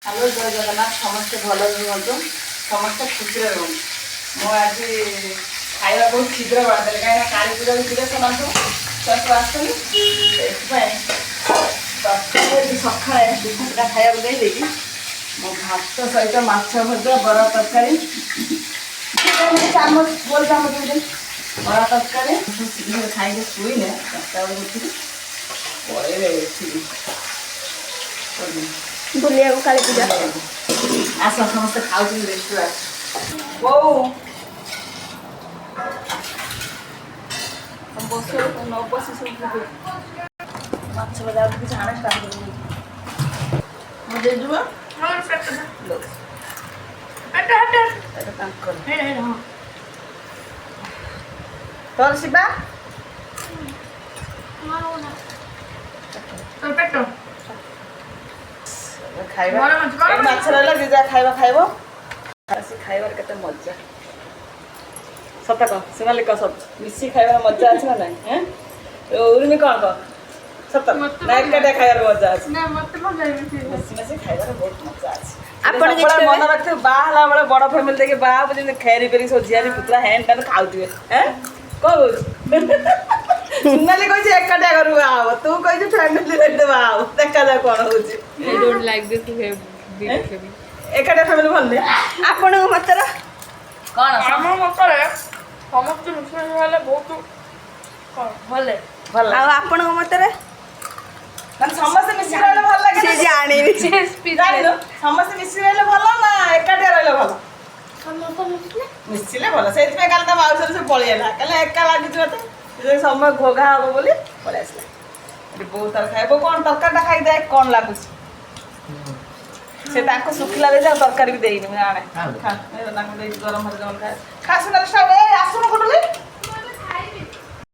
hello जय जगन्नाथ समस्ते भल रुहतु समस्ते खुशी रुहतु मु आज खाଇବା बहुत शीघ्र बनाते कहीं काली पूजा भी थे ସେମାନେ ସବୁ आसुनी सकाଳେ ପିଠାଟା ଖାଇବାକୁ ଦେଇଦେଇକି ମୋ ଭାତ ସହିତ ମାଛ ଭଜା ବରା ତରକାରୀ ଚାମଚ ଗୋଲ ଚାମଚ ବରା ତରକାରୀ ଶୀଘ୍ର ଖାଇକି ଶୋଇଲେ 4ଟା ବେଳକୁ ଉଠିକି ପଳେଇବେ ଏଠିକି ବୁଲିବାକୁ କାଳୀ ପୂଜା ଆସ ସମସ୍ତେ ଖାଉଛନ୍ତି ରେଷ୍ଟୁରାଣ୍ଟ ବୋଉ ବସ ନ ବସି ସବୁ ମାଛ ଭଜା କିଛି ଆଣେ ଷ୍ଟାର୍ଟ କରିବି ମୁଁ ଦେଇଯିବ ତୋର ଶିବା ଖାଇବା ମାଛ ରହିଲା ଯେ ଯାହା ଖାଇବା ଖାଇବ ଆସି ଖାଇବାର କେତେ ମଜା ସତ କହ ସୀମାଲି କହ ସତ ମିଶିକି ଖାଇବାର ମଜା ଅଛି ନା ନାହିଁ ଉର୍ମି କ'ଣ କହ ସତ ନା ଏକାଠିଆ ଖାଇବାର ମଜା ଅଛି ମିଶି ମିଶି ଖାଇବାର ବହୁତ ମଜା ଅଛି ଆପଣ ମନେ ରଖିଥିବେ ବାହା ହେଲା ବେଳେ ବଡ଼ ଫ୍ୟାମିଲି ଦେଖି ବାହା ହବ ଯେମିତି ଖେରି ଫେରି ସବୁ ଝିଆରୀ ପୁତୁରା ହ୍ୟାଣ୍ଡ ଟାଣ୍ଡ ଖାଉଥିବେ କହୁଛୁ ସୁନାଲି କହିଛି ଏକାଠିଆ ଘରୁ ବାହା ହବ ତୁ କହିଛୁ ଫ୍ୟାମିଲି ସହିତ ବାହା ହବ ଦେଖାଯାଉ କ'ଣ ହଉଛି ଏକାଠିଆ ଫ୍ୟାମିଲି ଭଲ ନୁହେଁ ଆପଣଙ୍କ ମତରେ କ'ଣ ଆମ ମତରେ ସମସ୍ତେ ମିଶିକି ହେଲେ ବହୁତ ଭଲ ଭଲ ଆଉ ଆପଣଙ୍କ ମତରେ ମାନେ ସମସ୍ତେ ମିଶିକି ରହିଲେ ଭଲ ଲାଗେ ସେ ଜାଣିନି ଜାଣିନୁ ସମସ୍ତେ ମିଶିକି ରହିଲେ ଭଲ ନା ଏକାଠିଆ ରହିଲେ ଭଲ ମିଶିଲେ ଭଲ ସେଇଥିପାଇଁ କାଲି ତା ମାଉସୀରେ ସେ ପଳେଇଲା କାଲି ଏକା ଲାଗୁଛି ମତେ ସମୟ ଘୋଘା ହବ ବୋଲି ପଳେଇ ଆସିଲା ଏଠି ବୋଉ ତାର ଖାଇବ କ'ଣ ତରକାରୀଟା ଖାଇଦେଏ କ'ଣ ଲାଗୁଛି ସେ ତାଙ୍କୁ ଶୁଖିଲା ଦେଇଛି ଆଉ ତରକାରୀ ବି ଦେଇନି ମୁଁ ଆଣେ ତାଙ୍କୁ ଦେଇଛି ଗରମ ଭାତ ଜମା ଖାଏ ଆସୁନ ଆସୁନ